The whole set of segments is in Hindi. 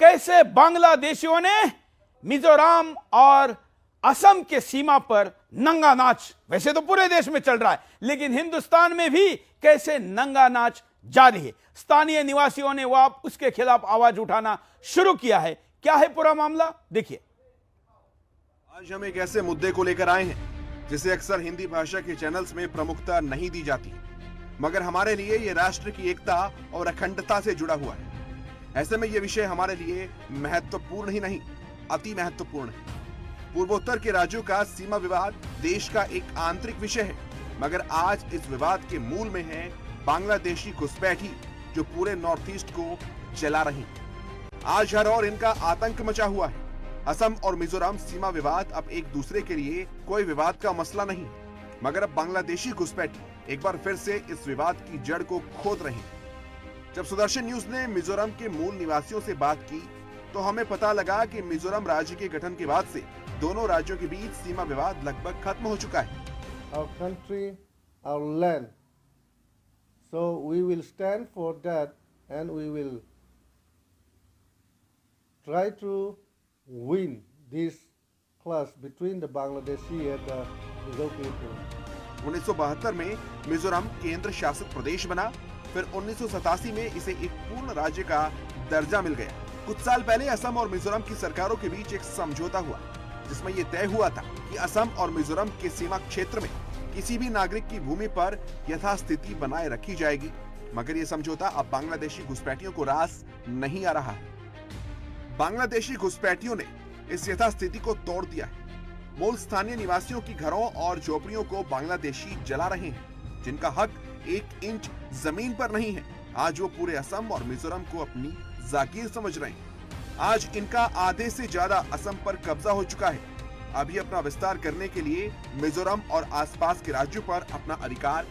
कैसे बांग्लादेशियों ने मिजोरम और असम के सीमा पर नंगा नाच, वैसे तो पूरे देश में चल रहा है लेकिन हिंदुस्तान में भी कैसे नंगा नाच जारी है। स्थानीय निवासियों ने उसके खिलाफ आवाज उठाना शुरू किया है। क्या है पूरा मामला, देखिए। आज हम एक ऐसे मुद्दे को लेकर आए हैं जिसे अक्सर हिंदी भाषा के चैनल्स में प्रमुखता नहीं दी जाती, मगर हमारे लिए ये राष्ट्र की एकता और अखंडता से जुड़ा हुआ है। ऐसे में ये विषय हमारे लिए महत्वपूर्ण ही नहीं, अति महत्वपूर्ण है। पूर्वोत्तर के राज्यों का सीमा विवाद देश का एक आंतरिक विषय है, मगर आज इस विवाद के मूल में है बांग्लादेशी घुसपैठी जो पूरे नॉर्थ ईस्ट को जला रही है। आज हर और इनका आतंक मचा हुआ है। असम और मिजोरम सीमा विवाद अब एक दूसरे के लिए कोई विवाद का मसला नहीं, मगर अब बांग्लादेशी घुसपैठी एक बार फिर से इस विवाद की जड़ को खोद रहे हैं। जब सुदर्शन न्यूज ने मिजोरम के मूल निवासियों से बात की तो हमें पता लगा कि मिजोरम राज्य के गठन के बाद से दोनों राज्यों के बीच सीमा विवाद लगभग खत्म हो चुका है। Our country, our land. So we will stand for that and we will try to win this clash between the Bangladeshi and the Mizo people. 1972 में मिजोरम केंद्र शासित प्रदेश बना, फिर 1987 में इसे एक पूर्ण राज्य का दर्जा मिल गया। कुछ साल पहले असम और मिजोरम की सरकारों के बीच एक समझौता हुआ जिसमें यह तय हुआ था कि असम और मिजोरम के सीमा क्षेत्र में किसी भी नागरिक की भूमि पर यथास्थिति बनाए रखी जाएगी, मगर यह समझौता अब बांग्लादेशी घुसपैठियों को रास नहीं आ रहा है। बांग्लादेशी घुसपैठियों ने इस यथास्थिति को तोड़ दिया है। मूल स्थानीय निवासियों की घरों और झोपड़ियों को बांग्लादेशी जला रहे हैं, जिनका हक 1 इंच जमीन पर नहीं है। आज वो पूरे असम और मिजोरम को अपनी जागीर समझ रहे हैं। आज इनका आधे से ज्यादा असम पर कब्जा हो चुका है। अभी अपना विस्तार करने के लिए मिजोरम और आसपास के राज्यों पर अपना अधिकार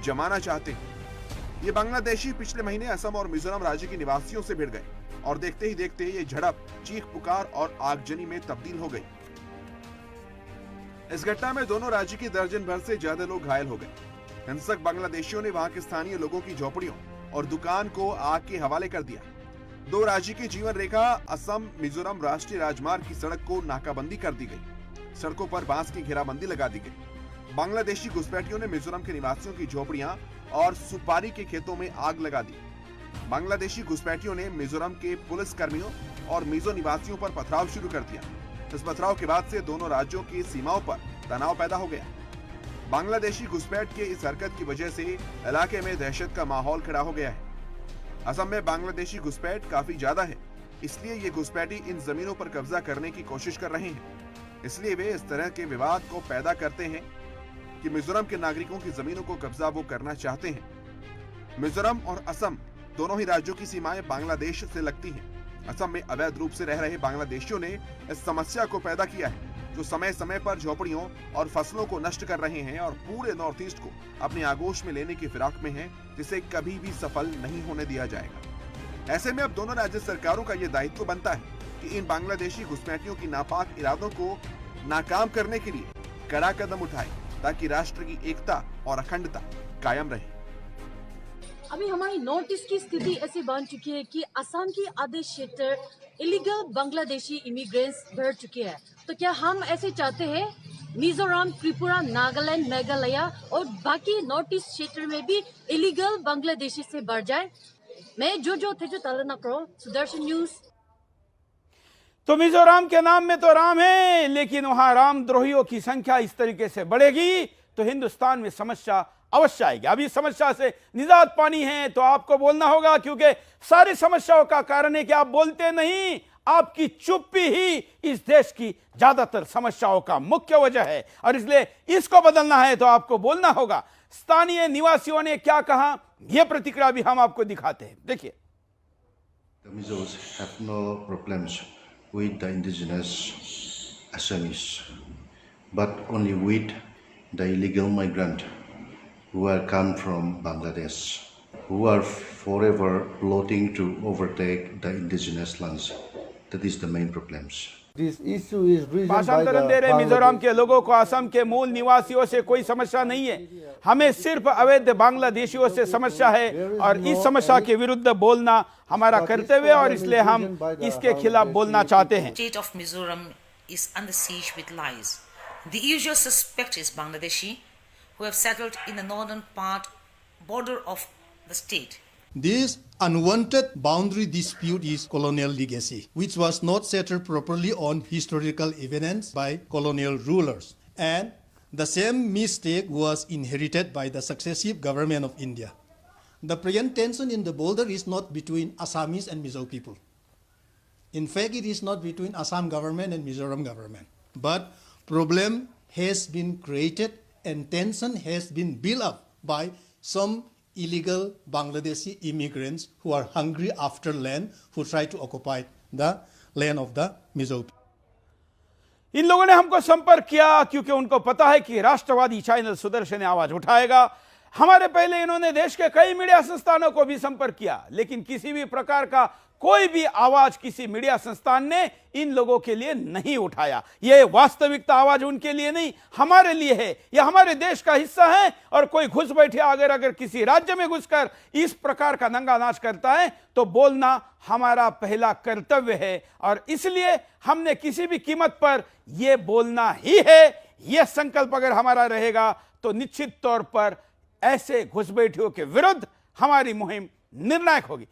जमाना चाहते हैं। ये बांग्लादेशी पिछले महीने असम और मिजोरम राज्य के निवासियों से भिड़ गए और देखते ही देखते ये झड़प चीख पुकार और आगजनी में तब्दील हो गई। इस घटना में दोनों राज्य के दर्जन भर से ज्यादा लोग घायल हो गए। हिंसक बांग्लादेशियों ने वहां के स्थानीय लोगों की झोपड़ियों और दुकान को आग के हवाले कर दिया। दो राज्य की जीवन रेखा असम मिजोरम राष्ट्रीय राजमार्ग की सड़क को नाकाबंदी कर दी गई। सड़कों पर बांस की घेराबंदी लगा दी गई। बांग्लादेशी घुसपैठियों ने मिजोरम के निवासियों की झोपड़ियां और सुपारी के खेतों में आग लगा दी। बांग्लादेशी घुसपैठियों ने मिजोरम के पुलिस कर्मियों और मिजो निवासियों पर पथराव शुरू कर दिया। इस पथराव के बाद से दोनों राज्यों की सीमाओं पर तनाव पैदा हो गया। बांग्लादेशी घुसपैठ के इस हरकत की वजह से इलाके में दहशत का माहौल खड़ा हो गया है। असम में बांग्लादेशी घुसपैठ काफी ज्यादा है, इसलिए ये घुसपैठी इन जमीनों पर कब्जा करने की कोशिश कर रहे हैं। इसलिए वे इस तरह के विवाद को पैदा करते हैं कि मिजोरम के नागरिकों की जमीनों को कब्जा वो करना चाहते हैं। मिजोरम और असम दोनों ही राज्यों की सीमाएं बांग्लादेश से लगती हैं। असम में अवैध रूप से रह रहे बांग्लादेशियों ने इस समस्या को पैदा किया है, जो समय समय पर झोपड़ियों और फसलों को नष्ट कर रहे हैं और पूरे नॉर्थ ईस्ट को अपने आगोश में लेने की फिराक में हैं, जिसे कभी भी सफल नहीं होने दिया जाएगा। ऐसे में अब दोनों राज्य सरकारों का यह दायित्व बनता है कि इन बांग्लादेशी घुसपैठियों की नापाक इरादों को नाकाम करने के लिए कड़ा कदम उठाए, ताकि राष्ट्र की एकता और अखंडता कायम रहे। अभी हमारी नॉर्थ ईस्ट की स्थिति ऐसी बन चुकी है कि असम की आधे क्षेत्र इलीगल बांग्लादेशी इमिग्रेंट्स भर चुके हैं। तो क्या हम ऐसे चाहते हैं मिजोरम, त्रिपुरा, नागालैंड, मेघालय और बाकी नॉर्थ ईस्ट क्षेत्र में भी इलीगल बांग्लादेशी से बढ़ जाए? मैं जो तालना करो, सुदर्शन न्यूज। तो मिजोरम के नाम में तो राम है, लेकिन वहां रामद्रोहियों की संख्या इस तरीके से बढ़ेगी तो हिंदुस्तान में समस्या अवश्य आएगी। अभी समस्या से निजात पानी है तो आपको बोलना होगा, क्योंकि सारी समस्याओं का कारण है कि आप बोलते नहीं। आपकी चुप्पी ही इस देश की ज्यादातर समस्याओं का मुख्य वजह है और इसलिए इसको बदलना है तो आपको बोलना होगा। स्थानीय निवासियों ने क्या कहा, यह प्रतिक्रिया भी हम आपको दिखाते हैं, देखिए। The Mizos have no problems with the indigenous Assamese, but only with the illegal migrant who are come from Bangladesh, who are forever plotting to overtake the indigenous lands. That is the main problems. This issue is reasoned by भाषांतरण they the रहे मिजोरम Bangladesh. के लोगों को असम के मूल निवासियों से कोई समस्या नहीं है, हमें सिर्फ अवैध बांग्लादेशियों से समस्या है और इस समस्या के विरुद्ध बोलना हमारा कर्तव्य है और इसलिए हम इसके खिलाफ बोलना चाहते हैं। State of Mizoram is under siege with lies. The usual suspect is Bangladeshi, who have settled in the northern border of the state. This unwanted boundary dispute is colonial legacy, which was not settled properly on historical evidence by colonial rulers. And the same mistake was inherited by the successive government of India. The present tension in the border is not between Assamese and Mizo people. In fact, it is not between Assam government and Mizoram government. But problem has been created and tension has been built up by some illegal Bangladeshi immigrants who are hungry after land, who try to occupy the land of the Mizo people. इन लोगों ने हमको संपर्क किया क्योंकि उनको पता है कि राष्ट्रवादी चैनल सुदर्शन आवाज उठाएगा। हमारे पहले इन्होंने देश के कई मीडिया संस्थानों को भी संपर्क किया, लेकिन किसी भी प्रकार का कोई भी आवाज किसी मीडिया संस्थान ने इन लोगों के लिए नहीं उठाया। यह वास्तविकता आवाज उनके लिए नहीं, हमारे लिए है। यह हमारे देश का हिस्सा है और कोई घुस बैठे अगर किसी राज्य में घुसकर इस प्रकार का नंगा नाच करता है तो बोलना हमारा पहला कर्तव्य है और इसलिए हमने किसी भी कीमत पर यह बोलना ही है। यह संकल्प अगर हमारा रहेगा तो निश्चित तौर पर ऐसे घुसपैठियों के विरुद्ध हमारी मुहिम निर्णायक होगी।